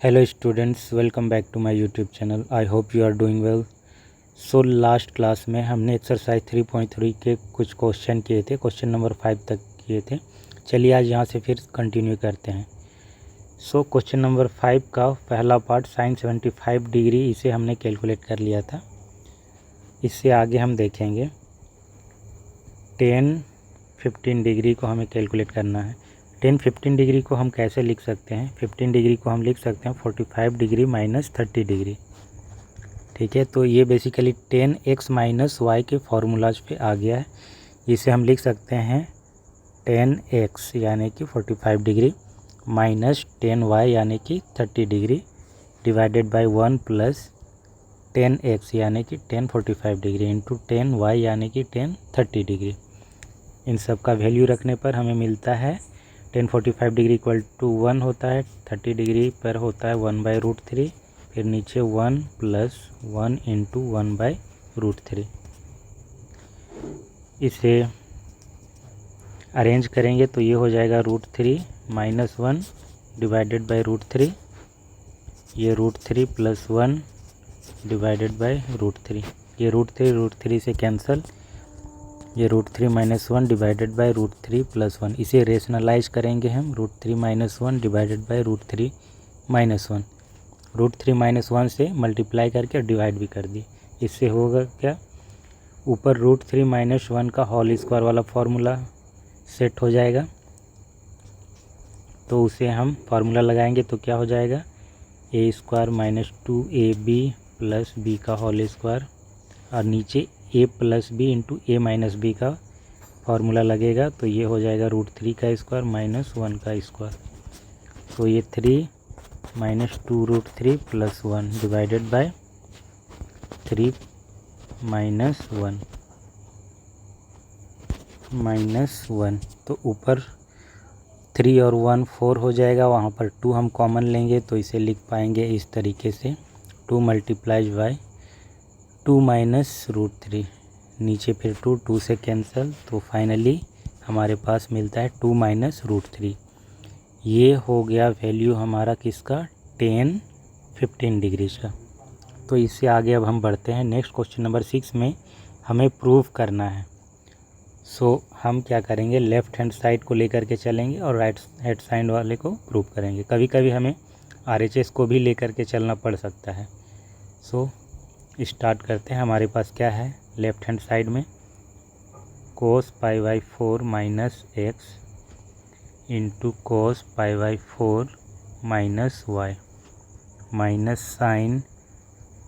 Hello students, welcome back to my YouTube channel. I hope you are doing well. So last class में हमने exercise 3.3 के कुछ question किए थे, question number 5 तक किए थे। चलिए आज यहाँ से फिर कंटिन्यू करते हैं। सो क्वेश्चन नंबर 5 का पहला पार्ट साइन 75 डिग्री, इसे हमने कैलकुलेट कर लिया था। इससे आगे हम देखेंगे 10-15 डिग्री को हमें कैलकुलेट करना है। 10-15 डिग्री को हम कैसे लिख सकते हैं? 15 डिग्री को हम लिख सकते हैं 45 डिग्री माइनस 30 डिग्री। ठीक है, तो ये बेसिकली 10x माइनस वाई के फार्मूलाज पे आ गया है। इसे हम लिख सकते हैं 10x यानी कि 45 डिग्री माइनस 10y यानी कि 30 degree divided by 1 plus 10x यानी कि 1045 डिग्री इंटू 10y यानी कि 1030 डिग्री। इन सब का वैल्यू रखने पर हमें मिलता है 1045 डिग्री इक्वल टू 1 होता है, 30 डिग्री पर होता है 1/√3, फिर नीचे 1 प्लस 1 इंटू 1/√3। इसे अरेंज करेंगे तो ये हो जाएगा √3 माइनस 1 डिवाइडेड बाय √3, ये √3 प्लस 1 डिवाइडेड बाय √3, ये √3 से कैंसिल, ये √3 माइनस 1 डिवाइडेड बाय √3 प्लस 1। इसे रेशनलाइज करेंगे हम, √3 minus 1 divided by √3 minus 1। √3 minus 1 से मल्टीप्लाई करके डिवाइड भी कर दी। इससे होगा क्या, ऊपर √3 माइनस 1 का होल स्क्वायर वाला फार्मूला सेट हो जाएगा, तो उसे हम फार्मूला लगाएंगे तो क्या हो जाएगा, a² minus 2ab plus b का होल स्क्वायर, और नीचे a plus B into A minus B का फार्मूला लगेगा, तो ये हो जाएगा √3 का स्क्वायर माइनस 1 का स्क्वायर। तो ये 3 minus 2√3 plus 1 divided by 3 minus 1 तो ऊपर 3 और 1 4 हो जाएगा, वहाँ पर 2 हम कॉमन लेंगे तो इसे लिख पाएंगे इस तरीके से 2 मल्टीप्लाइज बाय 2 माइनस √3, नीचे फिर 2 से कैंसिल, तो फाइनली हमारे पास मिलता है 2 माइनस √3। ये हो गया वैल्यू हमारा किसका, 10-15 डिग्रीज का। तो इससे आगे अब हम बढ़ते हैं नेक्स्ट क्वेश्चन नंबर 6 में हमें प्रूव करना है। सो हम क्या करेंगे, लेफ़्ट हैंड साइड को लेकर के चलेंगे और राइट हैंड साइड वाले को प्रूव करेंगे। कभी कभी हमें RHS को भी लेकर के चलना पड़ सकता है। सो स्टार्ट करते हैं। हमारे पास क्या है लेफ़्ट हैंड साइड में, cos π/4 minus x into cos π/4 minus y minus sine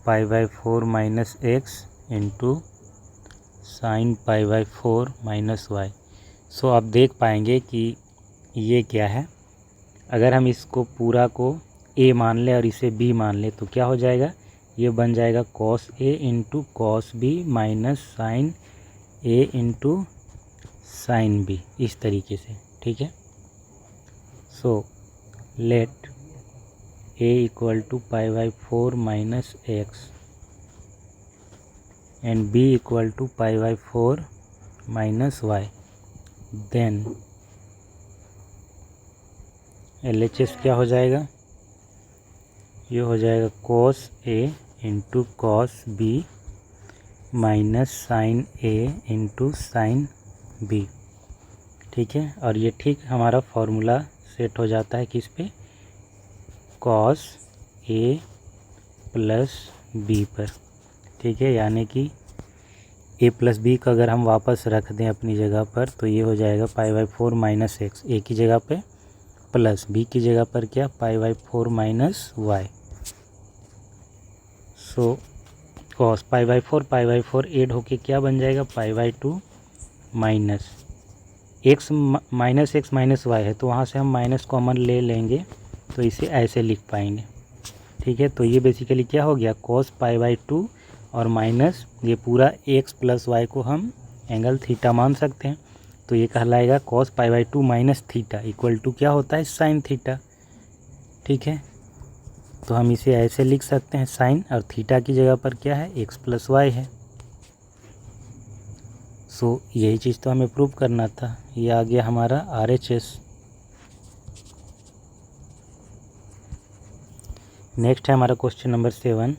π/4 minus x into sine π/4 minus y। So आप देख पाएंगे कि ये क्या है, अगर हम इसको पूरा को a मान लें और इसे b मान लें तो क्या हो जाएगा, ये बन जाएगा cos a into cos b minus sine a into sine b, इस तरीके से। ठीक है, so let a equal to π/4 minus x and b equal to π/4 minus y, then LHS क्या हो जाएगा, ये हो जाएगा cos a into cos b minus sine a into sine b। ठीक है, और ये ठीक हमारा फार्मूला सेट हो जाता है किस पे, cos a प्लस b पर। ठीक है, यानी कि a प्लस b का अगर हम वापस रख दें अपनी जगह पर तो ये हो जाएगा π/4 माइनस x, a की जगह पे प्लस b की जगह पर क्या, π/4 माइनस y। सो cos π/4 ऐड होके क्या बन जाएगा, π/2 माइनस x माइनस y है, तो वहाँ से हम माइनस कॉमन ले लेंगे तो इसे ऐसे लिख पाएंगे। ठीक है, तो ये बेसिकली क्या हो गया, cos π/2 और माइनस ये पूरा x प्लस y को हम एंगल थीटा मान सकते हैं, तो ये कहलाएगा cos π/2 माइनस थीटा इक्वल टू क्या होता है, साइन थीटा। ठीक है, तो हम इसे ऐसे लिख सकते हैं साइन, और थीटा की जगह पर क्या है, x प्लस वाई है। सो यही चीज़ तो हमें प्रूव करना था। ये आ गया हमारा RHS। नेक्स्ट है हमारा क्वेश्चन नंबर 7।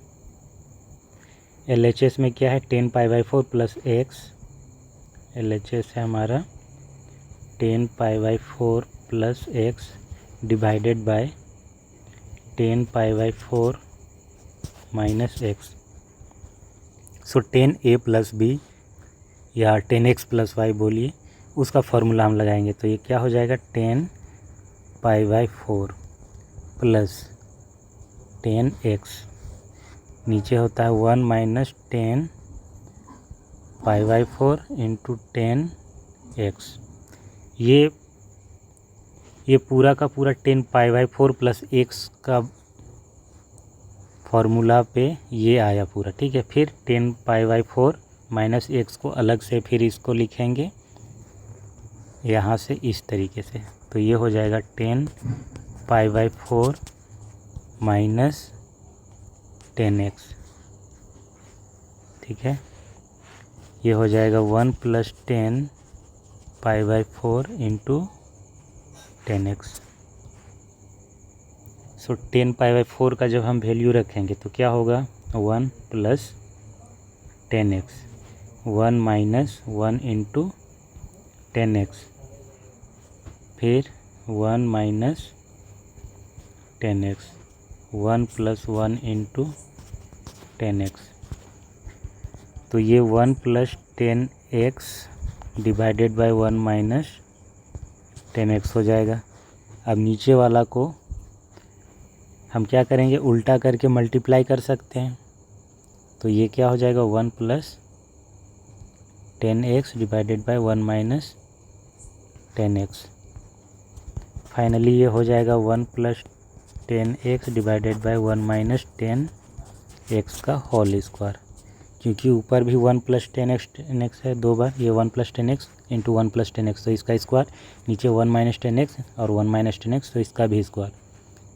LHS में क्या है 10π/4 प्लस एक्स। LHS है हमारा 10π/4 plus x divided by 10π/4 minus x. So 10a plus B या 10x प्लस वाई बोलिए, उसका फॉर्मूला हम लगाएंगे। तो ये क्या हो जाएगा 10π/4 प्लस 10x, नीचे होता है 1 माइनस 10π/4 इंटू 10x। ये पूरा का पूरा 10π/4 प्लस x का फॉर्मूला पे ये आया पूरा, ठीक है। फिर 10π/4 माइनस एक्स को अलग से फिर इसको लिखेंगे यहाँ से इस तरीके से। तो ये हो जाएगा 10π/4 माइनस 10x, ठीक है। ये हो जाएगा 1 प्लस 10π/4 इंटू 10x। सो 10π/4 का जब हम वैल्यू रखेंगे तो क्या होगा 1 plus 10x, 1 minus 1 into 10x, फिर 1 minus 10x, 1 plus 1 into 10x। तो ये 1 plus 10x divided by 1 minus 10x हो जाएगा। अब नीचे वाला को हम क्या करेंगे, उल्टा करके मल्टीप्लाई कर सकते हैं। तो ये क्या हो जाएगा 1 plus 10x divided by 1 minus 10x। Finally ये हो जाएगा 1 plus 10x divided by 1 minus 10x का होल स्क्वायर, क्योंकि ऊपर भी 1 प्लस 10x है दो बार, ये 1 plus 10x into 1 plus 10x, तो इसका स्क्वायर, नीचे 1 माइनस 10x और 1 माइनस 10x, तो इसका भी स्क्वायर,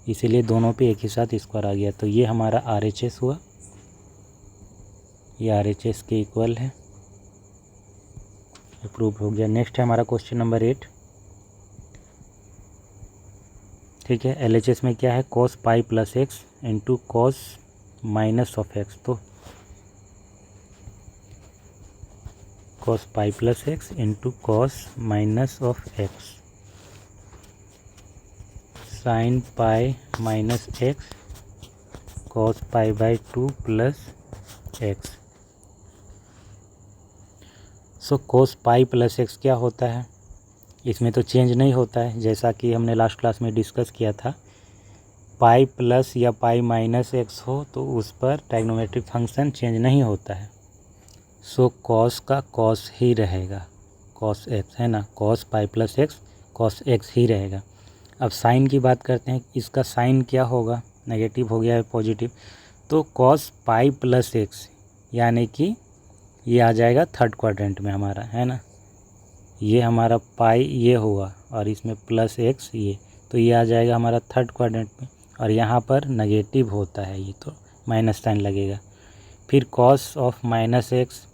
इसीलिए दोनों पे एक ही साथ स्क्वायर आ गया। तो ये हमारा RHS हुआ, ये RHS के इक्वल है, अप्रूव हो गया। नेक्स्ट है हमारा क्वेश्चन नंबर 8, ठीक है। LHS में क्या है cos pi plus x into cos minus of x. तो cos pi plus x into cos minus of x, sine pi minus x cos π/2 plus x. So cos pi plus x क्या होता है, इसमें तो change नहीं होता है, जैसा कि हमने लास्ट क्लास में डिस्कस किया था। पाई प्लस या पाई माइनस एक्स हो तो उस पर ट्राइग्नोमेट्रिक फंक्शन चेंज नहीं होता है। सो कॉस का कॉस ही रहेगा, कॉस एक्स है ना, cos pi plus x cos x ही रहेगा। अब साइन की बात करते हैं, इसका साइन क्या होगा, नेगेटिव हो गया है पॉजिटिव, तो कॉस पाई प्लस एक्स यानी कि ये आ जाएगा थर्ड क्वाड्रेंट में हमारा, है ना। ये हमारा पाई ये हुआ और इसमें प्लस एक्स ये, तो ये आ जाएगा हमारा थर्ड क्वाड्रेंट में, और यहाँ पर नेगेटिव होता है ये तो माइनस साइन लगेगा। फिर कॉस ऑफ माइनस एक्स,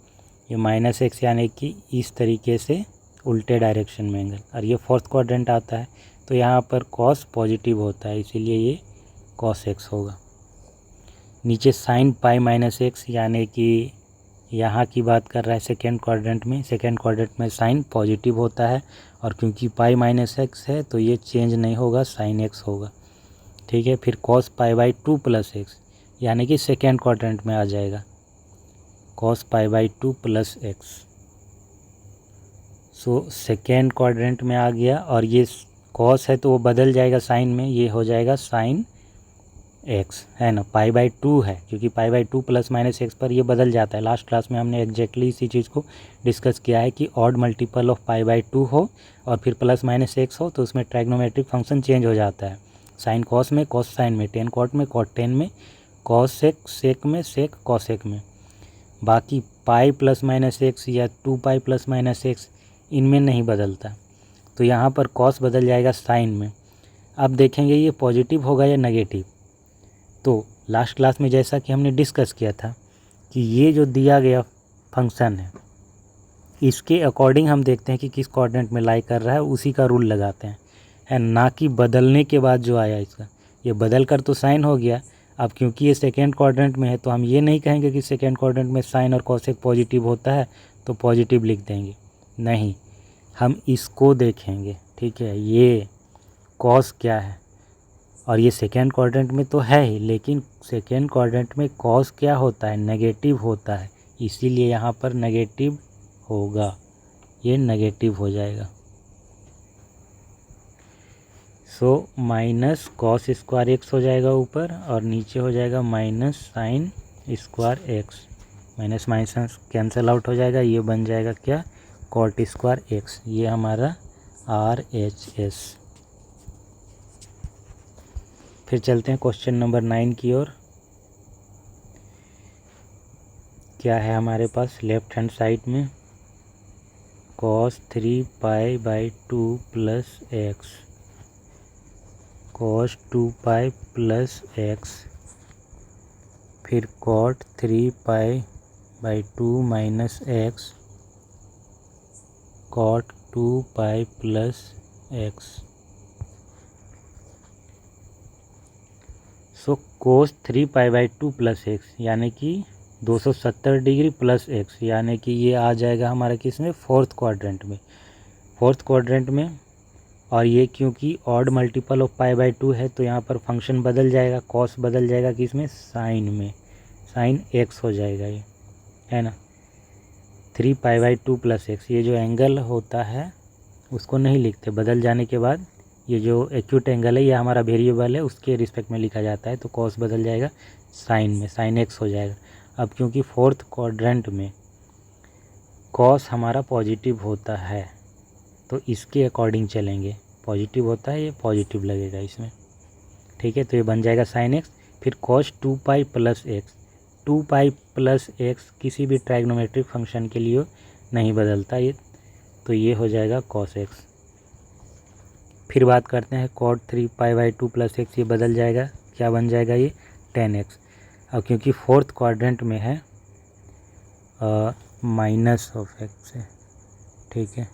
ये माइनस एक्स यानी कि इस तरीके से उल्टे डायरेक्शन में एंगल, और ये फोर्थ क्वाड्रेंट आता है, तो यहाँ पर कॉस पॉजिटिव होता है, इसीलिए ये कॉस एक्स होगा। नीचे साइन पाई माइनस एक्स यानी कि यहाँ की बात कर रहा है सेकेंड क्वाड्रेंट में, सेकेंड क्वाड्रेंट में साइन पॉजिटिव होता है, और क्योंकि पाई माइनस एक्स है तो ये चेंज नहीं होगा, साइन एक्स होगा, ठीक है। फिर cos π/2 प्लस एक्स यानी कि सेकेंड क्वाड्रेंट में आ जाएगा, cos π/2 plus x. So second quadrant में आ गया, और ये cos है तो वो बदल जाएगा साइन में, ये हो जाएगा साइन एक्स, है ना। π/2 है, क्योंकि π/2 प्लस माइनस एक्स पर ये बदल जाता है। लास्ट क्लास में हमने एग्जैक्टली इसी चीज़ को डिस्कस किया है कि ऑड मल्टीपल ऑफ π/2 हो और फिर प्लस माइनस एक्स हो तो उसमें ट्राइग्नोमेट्रिक फंक्शन चेंज हो जाता है। साइन कॉस में, कॉस साइन में, टेन कॉट में, कॉट टेन में, कॉस सेक सेक में, सेक कॉसेक में। बाकी पाई प्लस माइनस एक्स या 2 पाई प्लस माइनस एक्स इनमें नहीं बदलता, तो यहाँ पर कॉस बदल जाएगा साइन में। अब देखेंगे ये पॉजिटिव होगा या नेगेटिव। तो लास्ट क्लास में जैसा कि हमने डिस्कस किया था कि ये जो दिया गया फंक्शन है इसके अकॉर्डिंग हम देखते हैं कि किस कोऑर्डिनेट में लाई कर रहा है, उसी का रूल लगाते हैं, है ना कि बदलने के बाद जो आया इसका, ये बदल कर तो साइन हो गया, अब क्योंकि ये सेकेंड क्वाड्रेंट में है तो हम ये नहीं कहेंगे कि सेकेंड क्वाड्रेंट में साइन और कॉसेक पॉजिटिव होता है तो पॉजिटिव लिख देंगे, नहीं, हम इसको देखेंगे। ठीक है, ये कॉस क्या है, और ये सेकेंड क्वाड्रेंट में तो है ही, लेकिन सेकेंड क्वाड्रेंट में कॉस क्या होता है, नेगेटिव होता है, इसीलिए यहाँ पर नेगेटिव होगा, ये नेगेटिव हो जाएगा। So minus cos square x हो जाएगा ऊपर, और नीचे हो जाएगा minus sine square x. Minus minus cancel out हो जाएगा, ये बन जाएगा क्या, कॉट स्क्वायर एक्स। ये हमारा RHS। फिर चलते हैं क्वेश्चन नंबर 9 की ओर। क्या है हमारे पास लेफ्ट हैंड साइड में, cos 3π/2 plus x, cos 2π plus x, फिर cot 3π/2 minus x, cot 2π plus x. So cos 3π/2 plus x यानी कि 270 डिग्री प्लस एक्स, यानी कि ये आ जाएगा हमारा किस में, फोर्थ क्वाड्रेंट में। फोर्थ क्वाड्रेंट में, और ये क्योंकि ऑड मल्टीपल ऑफ π/2 है तो यहाँ पर फंक्शन बदल जाएगा, कॉस बदल जाएगा किस में, साइन में, साइन एक्स हो जाएगा ये, है ना। 3π/2 प्लस एक्स, ये जो एंगल होता है उसको नहीं लिखते, बदल जाने के बाद ये जो एक्यूट एंगल है ये हमारा वेरिएबल है, उसके रिस्पेक्ट में लिखा जाता है, तो कॉस बदल जाएगा साइन में, साइन एक्स हो जाएगा। अब क्योंकि फोर्थ क्वाड्रेंट में कॉस हमारा पॉजिटिव होता है तो इसके अकॉर्डिंग चलेंगे, पॉजिटिव होता है ये पॉजिटिव लगेगा इसमें। ठीक है, तो ये बन जाएगा साइन एक्स, फिर cos 2π plus x. 2π plus x किसी भी ट्राइग्नोमेट्रिक फंक्शन के लिए नहीं बदलता ये, तो ये हो जाएगा cos एक्स। फिर बात करते हैं cot 3π/2 प्लस एक्स, ये बदल जाएगा, क्या बन जाएगा ये, tan x। अब क्योंकि फोर्थ क्वाड्रेंट में है माइनस ऑफ एक्स है, ठीक है,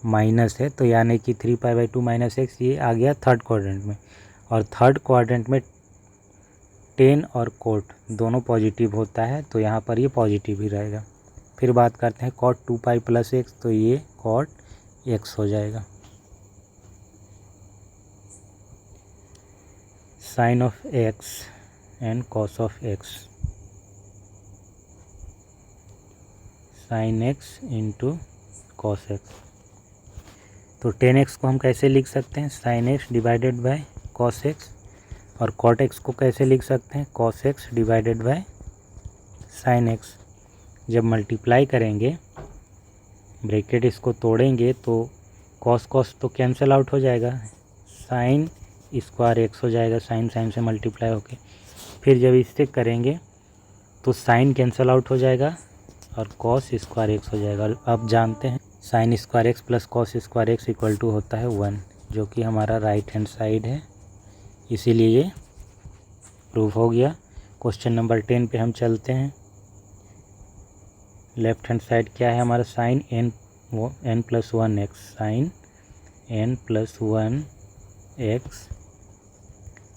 माइनस है, तो यानी कि 3π/2 माइनस एक्स ये आ गया थर्ड क्वाड्रेंट में, और थर्ड क्वाड्रेंट में टेन और कोट दोनों पॉजिटिव होता है तो यहाँ पर ये पॉजिटिव ही रहेगा। फिर बात करते हैं cot 2π प्लस एक्स, तो ये cot x हो जाएगा। Sine of X and cos of x, sine X into cos X. तो tan x को हम कैसे लिख सकते हैं, sine X divided by cos X, और cot x को कैसे लिख सकते हैं, cos x divided by sine x. जब मल्टीप्लाई करेंगे, ब्रैकेट इसको तोड़ेंगे तो cos cos तो कैंसिल आउट हो जाएगा, साइन स्क्वायर एक्स हो जाएगा, साइन साइन से मल्टीप्लाई होके। फिर जब इससे करेंगे तो साइन कैंसिल आउट हो जाएगा और cos स्क्वायर एक्स हो जाएगा। और अब जानते हैं sine square X plus cos square X equal to होता है 1, जो कि हमारा राइट हैंड साइड है, इसीलिए ये प्रूफ हो गया। क्वेश्चन नंबर 10 पे हम चलते हैं। लेफ्ट हैंड साइड क्या है हमारा, sine n+1 X, sine n+1 X,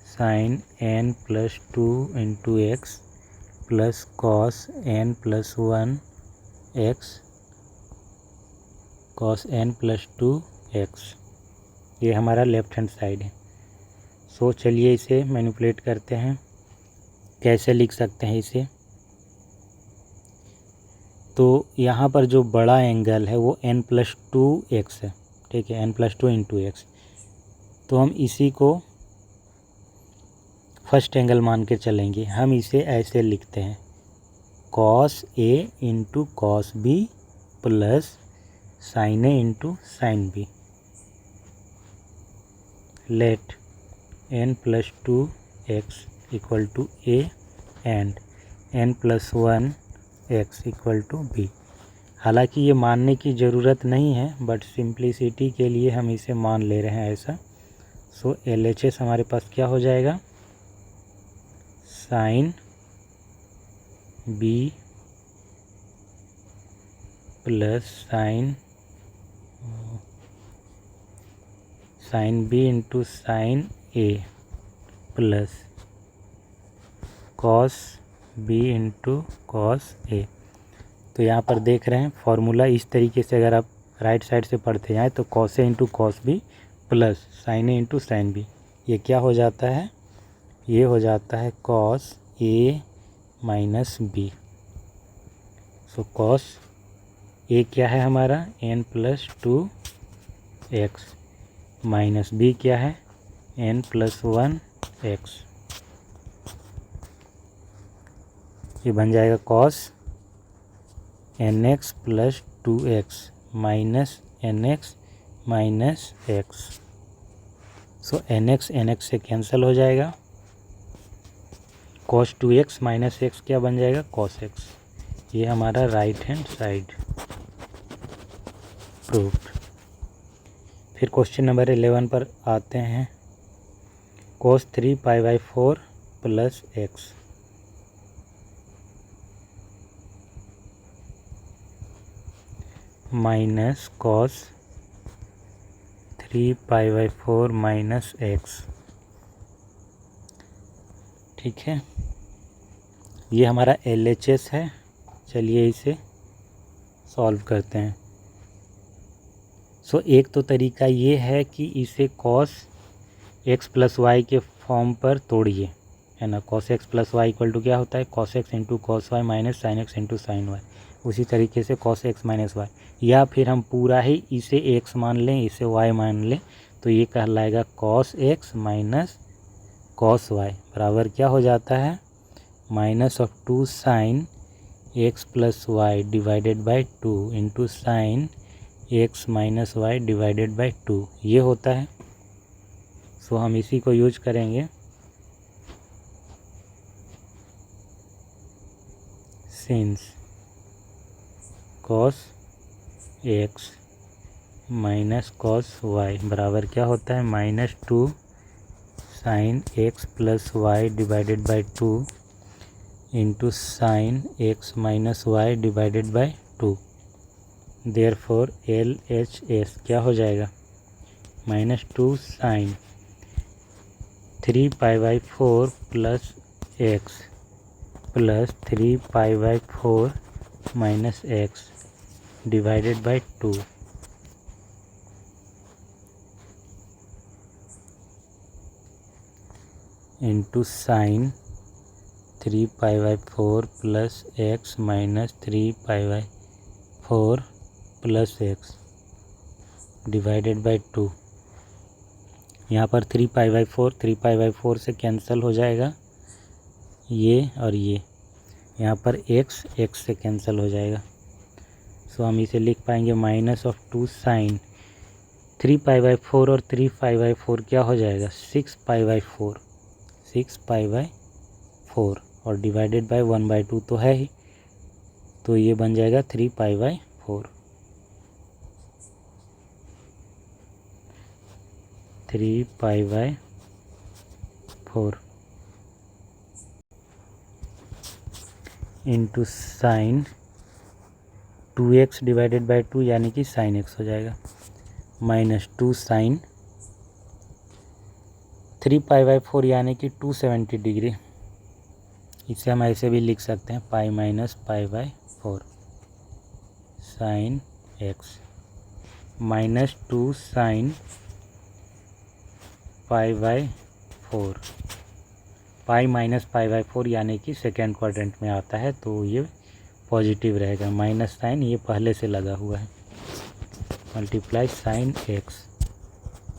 sine n+2 into X plus cos n+1 X, cos n+2 X. ये हमारा लेफ्ट हैंड साइड है। सो चलिए इसे मैनिपुलेट करते हैं, कैसे लिख सकते हैं इसे। तो यहाँ पर जो बड़ा एंगल है वो n+2 एक्स है, ठीक है, n+2 इंटू एक्स। तो हम इसी को फर्स्ट एंगल मान के चलेंगे, हम इसे ऐसे लिखते हैं cos A into cos B plus sine A into sine B। Let n+2 X equal to A and n+1 X equal to B। हालांकि ये मानने की ज़रूरत नहीं है, बट सिंप्लिसिटी के लिए हम इसे मान ले रहे हैं ऐसा। सो LHS हमारे पास क्या हो जाएगा, sine B plus sine B into sine A plus cos B into cos A. तो यहाँ पर देख रहे हैं फॉर्मूला इस तरीके से अगर आप राइट साइड से पढ़ते जाएँ तो cos A into cos B plus sine A into sine B, ये क्या हो जाता है, ये हो जाता है cos A minus B. So cos A क्या है हमारा n plus 2x minus B क्या है n प्लस 1x। ये बन जाएगा cos nx plus 2x minus nx minus x। सो nx से कैंसिल हो जाएगा, cos 2x माइनस x क्या बन जाएगा cos x। ये हमारा राइट हैंड साइड प्रूव्ड। फिर क्वेश्चन नंबर 11 पर आते हैं। cos 3 pi by 4 plus x minus cos 3 pi by 4 minus x। ठीक है, ये हमारा LHS है। चलिए इसे सॉल्व करते हैं। सो एक तो तरीका ये है कि इसे cos x प्लस वाई के फॉर्म पर तोड़िए, है ना। cos x plus Y equal to क्या होता है cos x into cos Y minus sine x into sine Y. उसी तरीके से cos x माइनस वाई, या फिर हम पूरा ही इसे x मान लें, इसे y मान लें, तो ये कहलाएगा cos x minus cos y बराबर क्या हो जाता है minus of 2 sine x plus Y divided by 2 into sine x minus Y divided by 2, ये होता है। सो हम इसी को यूज करेंगे। Since cos x minus cos y बराबर क्या होता है minus 2 sine x plus Y divided by 2 into sine x minus Y divided by 2। Therefore LHS क्या हो जाएगा minus 2 sine 3 pi by 4 plus x plus 3 pi by 4 minus x divided by 2 into sine 3 pi by 4 plus x minus 3 pi by 4 plus x divided by 2। यहाँ पर 3 pi by 4 से cancel हो जाएगा ये और ये, यहाँ पर x से कैंसिल हो जाएगा। सो हम इसे लिख पाएंगे minus of 2 sine 3 pi by 4 और 3 पाई बाई 4 क्या हो जाएगा 6 पाई बाई 4 और डिवाइडेड बाई 1/2 तो है ही, तो ये बन जाएगा 3 pi by 4। 3 pi by 4 into sine 2x divided by 2 यानी कि साइन x हो जाएगा माइनस 2 साइन 3 पाई बाई 4 यानी कि 270 डिग्री। इसे हम ऐसे भी लिख सकते हैं pi minus pi by 4 sine x minus 2 sine pi by 4, pi minus pi by 4 यानी कि सेकेंड क्वाड्रेंट में आता है, तो ये पॉजिटिव रहेगा। माइनस साइन ये पहले से लगा हुआ है multiply sine x।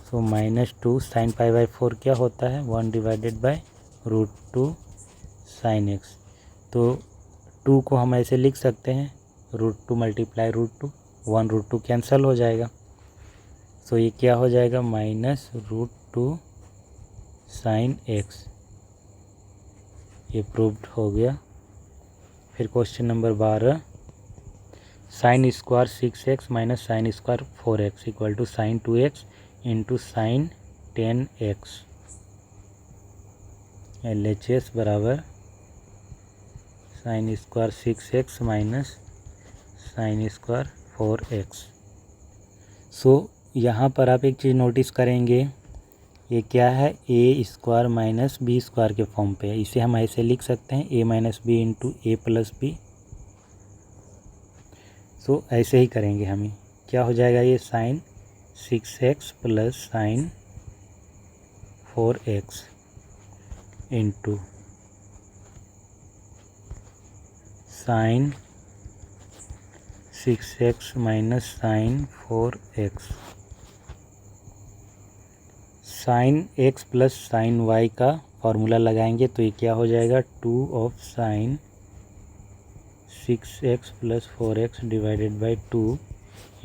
So minus 2 sine pi by 4 क्या होता है 1 डिवाइडेड बाई √2 साइन x। तो 2 को हम ऐसे लिख सकते हैं √2 मल्टीप्लाई √2, 1 √2 कैंसिल हो जाएगा। सो ये क्या हो जाएगा माइनस √2 साइन x। ये प्रूव्ड हो गया। फिर question number 12, sine square 6x minus sine square 4x equal to sine 2x into sine 10x। LHS बराबर sine square 6x minus sine square 4x। So यहाँ पर आप एक चीज़ नोटिस करेंगे, ये क्या है, A square minus B square के फॉर्म पे है। इसे हम ऐसे लिख सकते हैं A minus B into A plus B. तो ऐसे ही करेंगे हम। क्या हो जाएगा ये, sine 6x plus sine 4x into sine 6x minus sine 4x। Sine x plus sine y का फॉर्मूला लगाएंगे तो ये क्या हो जाएगा, 2 of sine 6x plus 4x divided by 2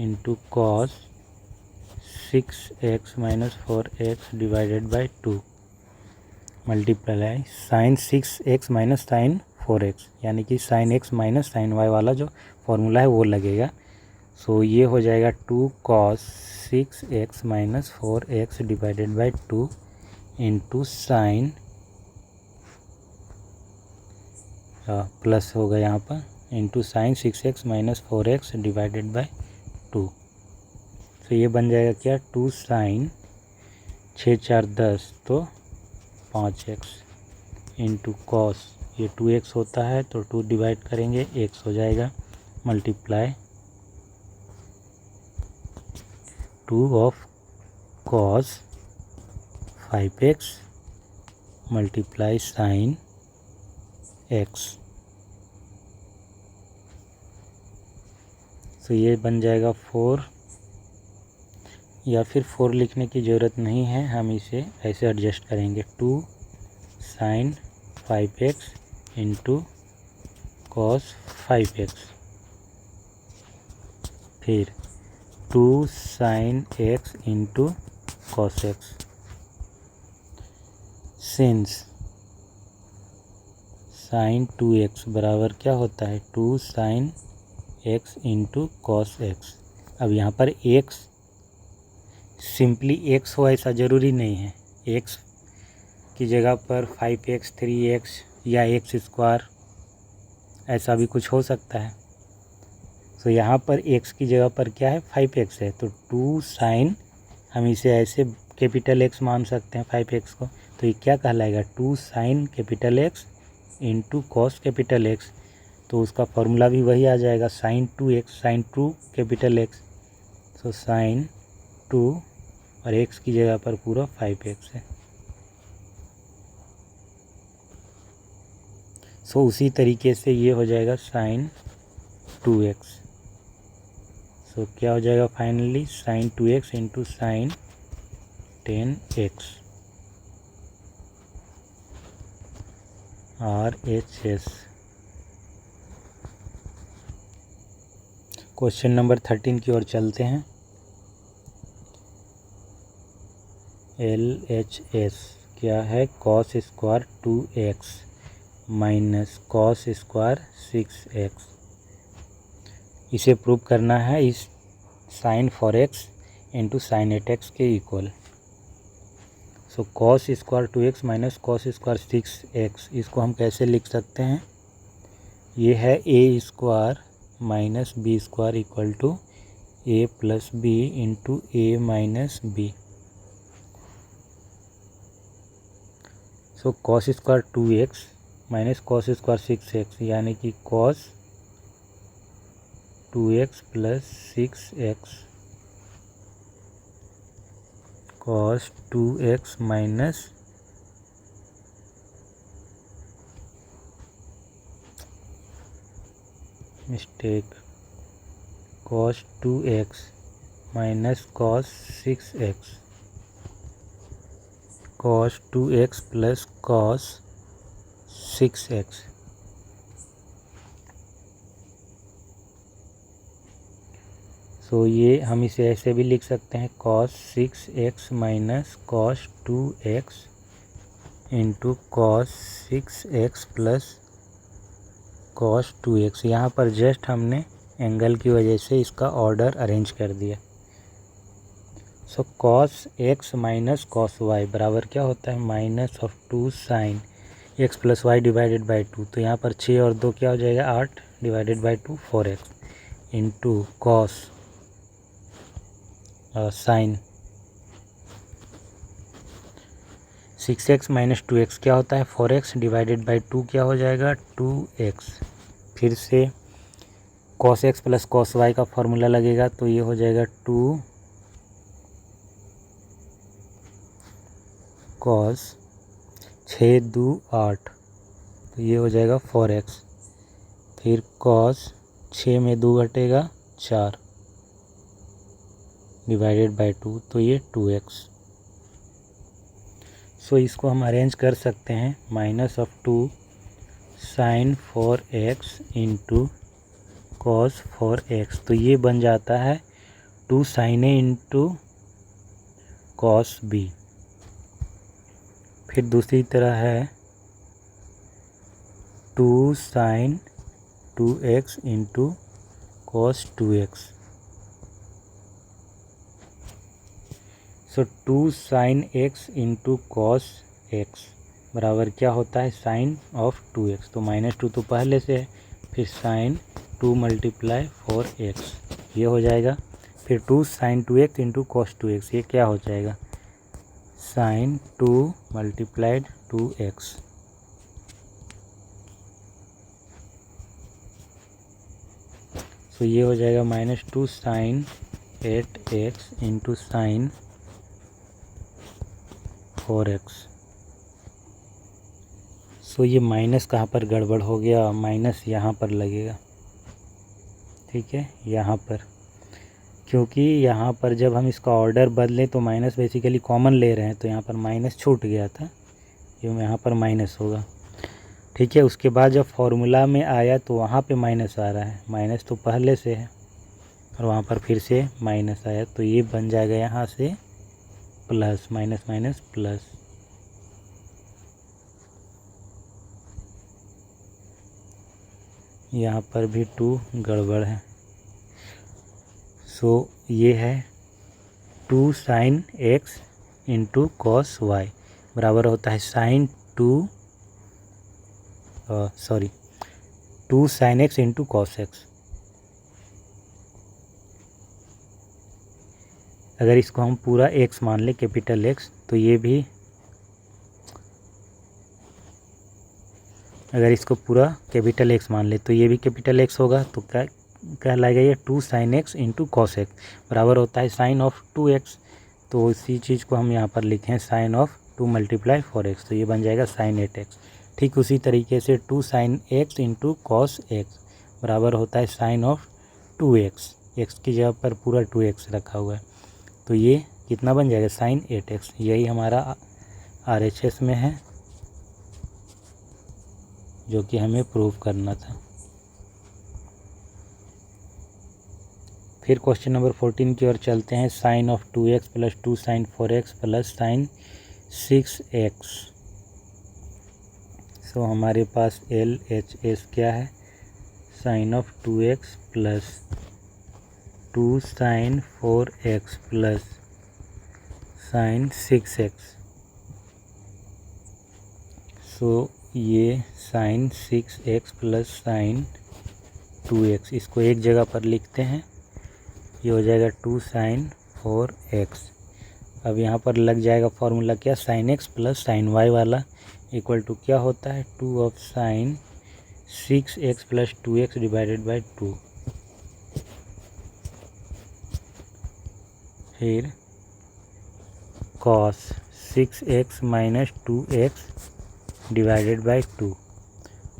into cos 6x minus 4x divided by 2 multiply sine 6x minus sine 4x, यानी कि sine x minus sine y वाला जो फॉर्मूला है वो लगेगा। सो ये हो जाएगा 2 cos 6x minus 4x divided by 2 into sign plus होगा यहाँ पर into sine 6x minus 4x divided by 2। तो ये बन जाएगा क्या, 2 साइन 6 4 10 तो 5x इंटू कॉस, ये 2x होता है तो 2 डिवाइड करेंगे x हो जाएगा, multiply 2 of cos 5x multiply sine x। तो ये बन जाएगा 4, या फिर 4 लिखने की ज़रूरत नहीं है, हम इसे ऐसे एडजस्ट करेंगे, 2 sign 5x into cos 5x, फिर 2 sine x into cos x। Since sine 2x बराबर क्या होता है, 2 sine x into cos x। अब यहाँ पर x सिंपली x हो ऐसा ज़रूरी नहीं है, x की जगह पर 5x 3x या x स्क्वायर ऐसा भी कुछ हो सकता है। तो यहाँ पर x की जगह पर क्या है, 5x है, तो 2 साइन, हम इसे ऐसे कैपिटल X मान सकते हैं 5x को, तो ये क्या कहलाएगा, 2 sine capital X into cos capital X। तो उसका फॉर्मूला भी वही आ जाएगा, sine 2x sine 2 capital X। तो साइन 2 और x की जगह पर पूरा 5x है। सो उसी तरीके से ये हो जाएगा साइन 2x। सो क्या हो जाएगा finally, sine 2x into sine 10x RHS। Question number 13 की ओर चलते हैं। LHS क्या है, cos square 2x minus cos square 6x। इसे प्रूव करना है इस sign 4x into sine 8x के equal. So cos square 2x minus cos square 6x, इसको हम कैसे लिख सकते हैं, ये है A square minus B square equal to A plus B into A minus B. So cos square 2x minus cos square 6x, यानी कि cos 2x plus 6x cos 2x minus cos 2x minus cos 6x cos 2x plus cos 6x। So ये हम इसे ऐसे भी लिख सकते हैं, cos 6x minus cos 2x into cos 6x plus cos 2x। यहाँ पर जस्ट हमने एंगल की वजह से इसका ऑर्डर अरेंज कर दिया। So cos x minus cos y बराबर क्या होता है, minus of 2 sine x plus Y divided by 2। तो यहाँ पर 6 और 2 क्या हो जाएगा, 8 divided by 2 4x into cos sine 6x minus 2x क्या होता है 4x डिवाइडेड बाई 2 क्या हो जाएगा 2x। फिर से cos x plus cos y का फॉर्मूला लगेगा तो ये हो जाएगा 2 cos 6 2 8 तो ये हो जाएगा 4x। फिर cos 6 में 2 घटेगा 4 डिवाइडेड बाई 2 तो ये 2x। सो इसको हम अरेंज कर सकते हैं minus of 2 sine 4x into cos 4x तो ये बन जाता है 2 sine A into cos b। फिर दूसरी तरह है 2 sine 2x into cos 2x। So 2 sine x into cos x बराबर क्या होता है साइन ऑफ 2x तो -2 तो पहले से है। फिर साइन 2 मल्टीप्लाई 4x ये हो जाएगा। फिर 2 sine 2x into cos 2x ये क्या हो जाएगा साइन 2 मल्टीप्लाइड 2x। तो ये हो जाएगा -2 sign 8x into sine 4x। So ये माइनस कहाँ पर गड़बड़ हो गया माइनस यहाँ पर लगेगा ठीक है यहाँ पर, क्योंकि यहाँ पर जब हम इसका ऑर्डर बदलें तो माइनस बेसिकली कॉमन ले रहे हैं तो यहाँ पर माइनस छूट गया था ये यहाँ पर माइनस होगा ठीक है। उसके बाद जब फॉर्मूला में आया तो वहाँ पे माइनस आ रहा है माइनस तो पहले से है और वहाँ पर फिर से माइनस आया तो ये बन जाएगा यहाँ से प्लस माइनस माइनस प्लस। यहाँ पर भी 2 गड़बड़ है। सो ये है 2 sine x into cos y बराबर होता है sine 2 sine x into cos x। अगर इसको हम पूरा x मान लें कैपिटल X तो ये भी अगर इसको पूरा कैपिटल X मान ले तो ये भी कैपिटल X होगा तो क्या कहलाएगा ये 2 sine x into cos x बराबर होता है साइन ऑफ 2x। तो इसी चीज़ को हम यहाँ पर लिखें साइन ऑफ 2 मल्टीप्लाई 4x तो ये बन जाएगा साइन 8x। ठीक उसी तरीके से 2 sine x into cos x बराबर होता है साइन ऑफ 2x। x की जगह पर पूरा 2x रखा हुआ है तो ये कितना बन जाएगा साइन 8x। यही हमारा RHS में है जो कि हमें प्रूव करना था। फिर क्वेश्चन नंबर 14 की ओर चलते हैं। Sine of 2x plus 2 sine 4x plus sine 6x। So हमारे पास LHS क्या है sine of 2x plus 2 sine 4x plus sine 6x। So ये sine 6x plus sign 2x इसको एक जगह पर लिखते हैं ये हो जाएगा 2 साइन 4x। अब यहाँ पर लग जाएगा फॉर्मूला क्या sine x plus sine y वाला इक्वल टू क्या होता है 2 of sine 6x plus 2x divided by 2। फिर cos 6x minus 2x divided by 2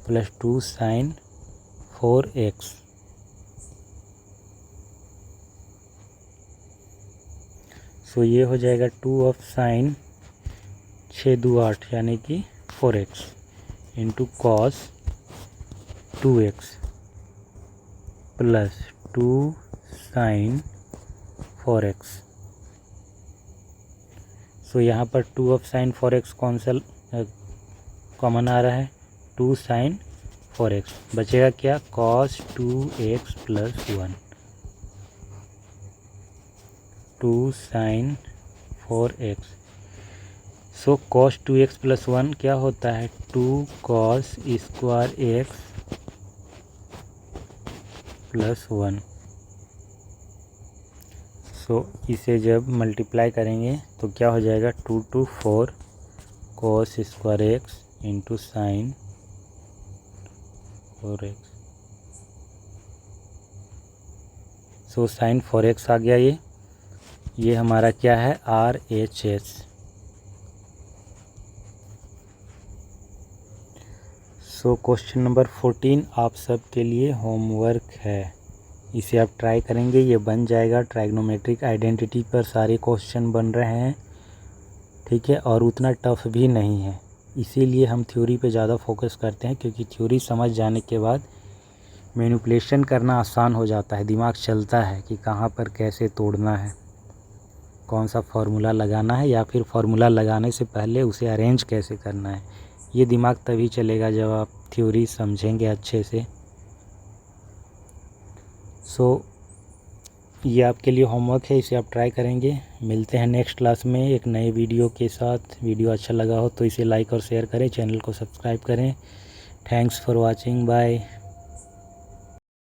plus 2 sine 4x। So ये हो जाएगा 2 ऑफ साइन 6 2 8 यानी कि 4x into cos 2x plus 2 sine 4x। So यहाँ पर 2 ऑफ साइन 4x कौन सा कॉमन आ रहा है 2 साइन 4x बचेगा क्या cos 2x plus 1 2 sine 4x। So cos 2x plus 1 क्या होता है 2 cos square x plus 1। So इसे जब मल्टीप्लाई करेंगे तो क्या हो जाएगा 2 2 4 cos square x into sine 4x। So sine 4x आ गया। ये हमारा क्या है, RHS। सो क्वेश्चन नंबर 14 आप सब के लिए होमवर्क है, इसे आप ट्राई करेंगे, ये बन जाएगा। ट्राइग्नोमेट्रिक आइडेंटिटी पर सारे क्वेश्चन बन रहे हैं, ठीक है, और उतना टफ भी नहीं है। इसीलिए हम थ्योरी पे ज़्यादा फोकस करते हैं, क्योंकि थ्योरी समझ जाने के बाद मैनिपुलेशन करना आसान हो जाता है, दिमाग चलता है कि कहाँ पर कैसे तोड़ना है, कौन सा फार्मूला लगाना है, या फिर फार्मूला लगाने से पहले उसे अरेंज कैसे करना है। ये दिमाग तभी चलेगा जब आप थ्योरी समझेंगे अच्छे से। सो ये आपके लिए होमवर्क है, इसे आप ट्राई करेंगे। मिलते हैं नेक्स्ट क्लास में एक नए वीडियो के साथ। वीडियो अच्छा लगा हो तो इसे लाइक और शेयर करें, चैनल को सब्सक्राइब करें। Thanks for watching, bye.